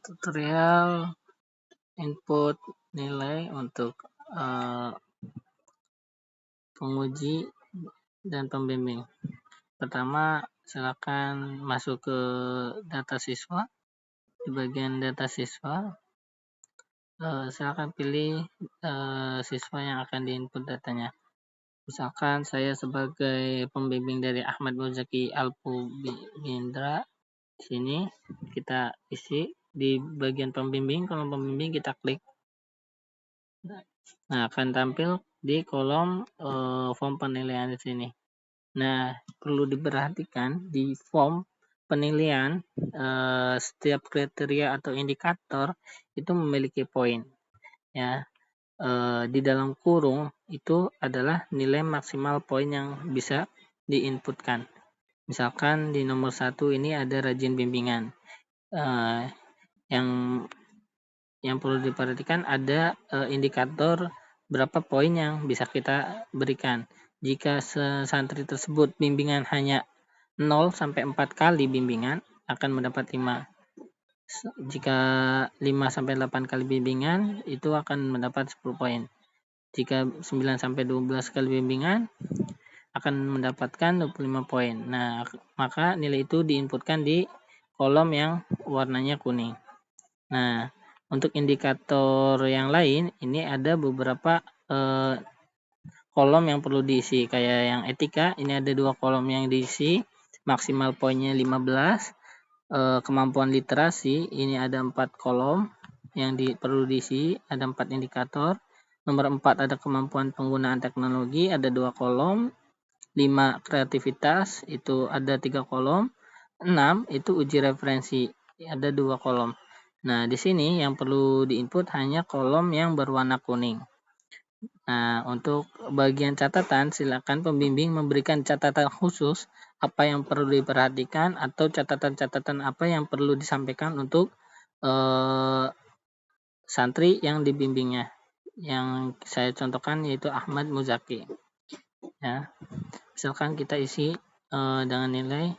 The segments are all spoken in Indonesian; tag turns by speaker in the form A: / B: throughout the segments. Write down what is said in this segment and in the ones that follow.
A: Tutorial input nilai untuk penguji dan pembimbing. Pertama, silakan masuk ke data siswa. Di bagian data siswa, silakan pilih siswa yang akan diinput datanya. Misalkan saya sebagai pembimbing dari Ahmad Muzaki Alpu Bindra. Di sini kita isi di bagian pembimbing, kolom pembimbing kita klik. Nah, akan tampil di kolom form penilaian di sini. Nah, perlu diperhatikan di form penilaian setiap kriteria atau indikator itu memiliki poin. Ya, di dalam kurung itu adalah nilai maksimal poin yang bisa diinputkan. Misalkan di nomor 1 ini ada rajin bimbingan. Yang perlu diperhatikan ada indikator berapa poin yang bisa kita berikan. Jika santri tersebut bimbingan hanya 0 sampai 4 kali bimbingan akan mendapat 5. Jika 5 sampai 8 kali bimbingan itu akan mendapat 10 poin. Jika 9 sampai 12 kali bimbingan akan mendapatkan 25 poin. Nah, maka nilai itu diinputkan di kolom yang warnanya kuning. Nah, untuk indikator yang lain, ini ada beberapa kolom yang perlu diisi. Kayak yang etika, ini ada 2 kolom yang diisi. Maksimal poinnya 15. Kemampuan literasi, ini ada 4 kolom yang perlu diisi. Ada 4 indikator. Nomor 4 ada kemampuan penggunaan teknologi, ada 2 kolom. 5 kreativitas, itu ada 3 kolom. 6 itu uji referensi, ada 2 kolom. Nah, di sini yang perlu diinput hanya kolom yang berwarna kuning. Nah, untuk bagian catatan, silakan pembimbing memberikan catatan khusus apa yang perlu diperhatikan atau catatan-catatan apa yang perlu disampaikan untuk santri yang dibimbingnya. Yang saya contohkan yaitu Ahmad Muzaki. Ya, misalkan kita isi dengan nilai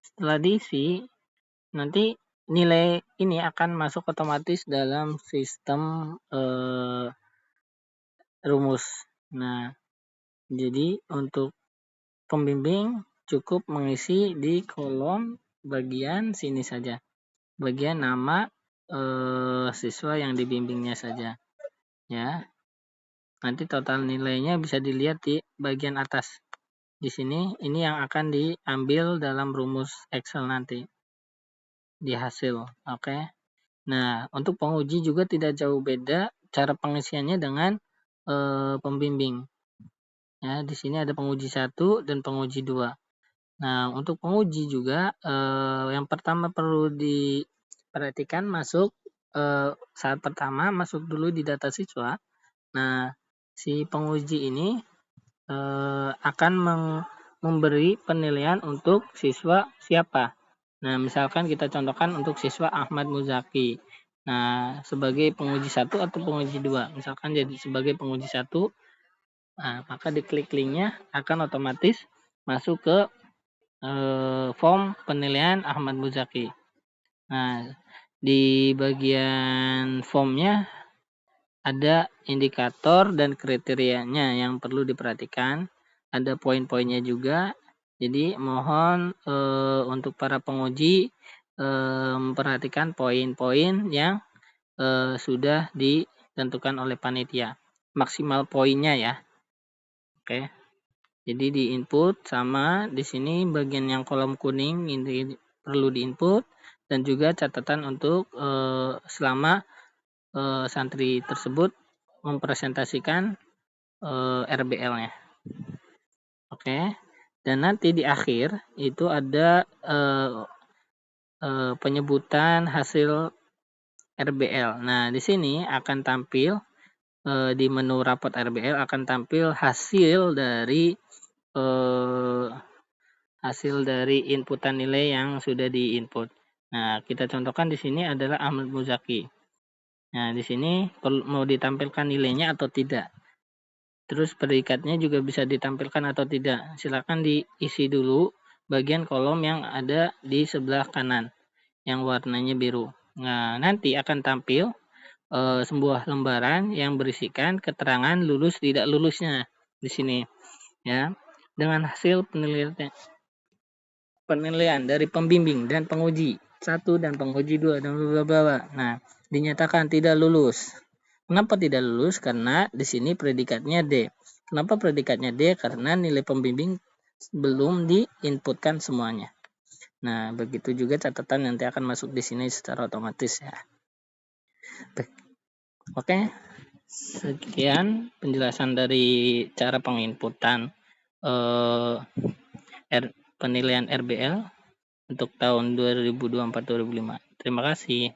A: setelah diisi, nanti nilai ini akan masuk otomatis dalam sistem rumus. Nah, jadi untuk pembimbing cukup mengisi di kolom bagian sini saja, bagian nama siswa yang dibimbingnya saja. Ya, nanti total nilainya bisa dilihat di bagian atas. Di sini, ini yang akan diambil dalam rumus Excel nanti di hasil. Oke. Nah, untuk penguji juga tidak jauh beda cara pengisiannya dengan pembimbing. Ya, di sini ada penguji 1 dan penguji 2. Nah, untuk penguji juga yang pertama perlu diperhatikan masuk saat pertama masuk dulu di data siswa. Nah, si penguji ini akan memberi penilaian untuk siswa siapa. Nah, misalkan kita contohkan untuk siswa Ahmad Muzaki. Nah, sebagai penguji 1 atau penguji 2. Misalkan jadi sebagai penguji 1, nah, maka diklik linknya akan otomatis masuk ke form penilaian Ahmad Muzaki. Nah, di bagian formnya ada indikator dan kriterianya yang perlu diperhatikan, ada poin-poinnya juga. Jadi mohon untuk para penguji memperhatikan poin-poin yang sudah ditentukan oleh panitia. Maksimal poinnya ya. Oke. Jadi di input sama di sini bagian yang kolom kuning ini perlu di input dan juga catatan untuk selama santri tersebut mempresentasikan RBL-nya. Oke. Dan nanti di akhir itu ada penyebutan hasil RBL. Nah, di sini akan tampil di menu rapot RBL akan tampil hasil dari inputan nilai yang sudah diinput. Nah, kita contohkan di sini adalah Ahmad Muzaki. Nah, di sini mau ditampilkan nilainya atau tidak. Terus predikatnya juga bisa ditampilkan atau tidak. Silakan diisi dulu bagian kolom yang ada di sebelah kanan yang warnanya biru. Nah, nanti akan tampil sebuah lembaran yang berisikan keterangan lulus tidak lulusnya di sini ya. Dengan hasil penilaian dari pembimbing dan penguji 1 dan penguji 2 dan bla bla bla. Nah, dinyatakan tidak lulus. Kenapa tidak lulus? Karena di sini predikatnya D. Kenapa predikatnya D? Karena nilai pembimbing belum diinputkan semuanya. Nah, begitu juga catatan nanti akan masuk di sini secara otomatis ya. Oke, sekian penjelasan dari cara penginputan penilaian RBL untuk tahun 2024-2025. Terima kasih.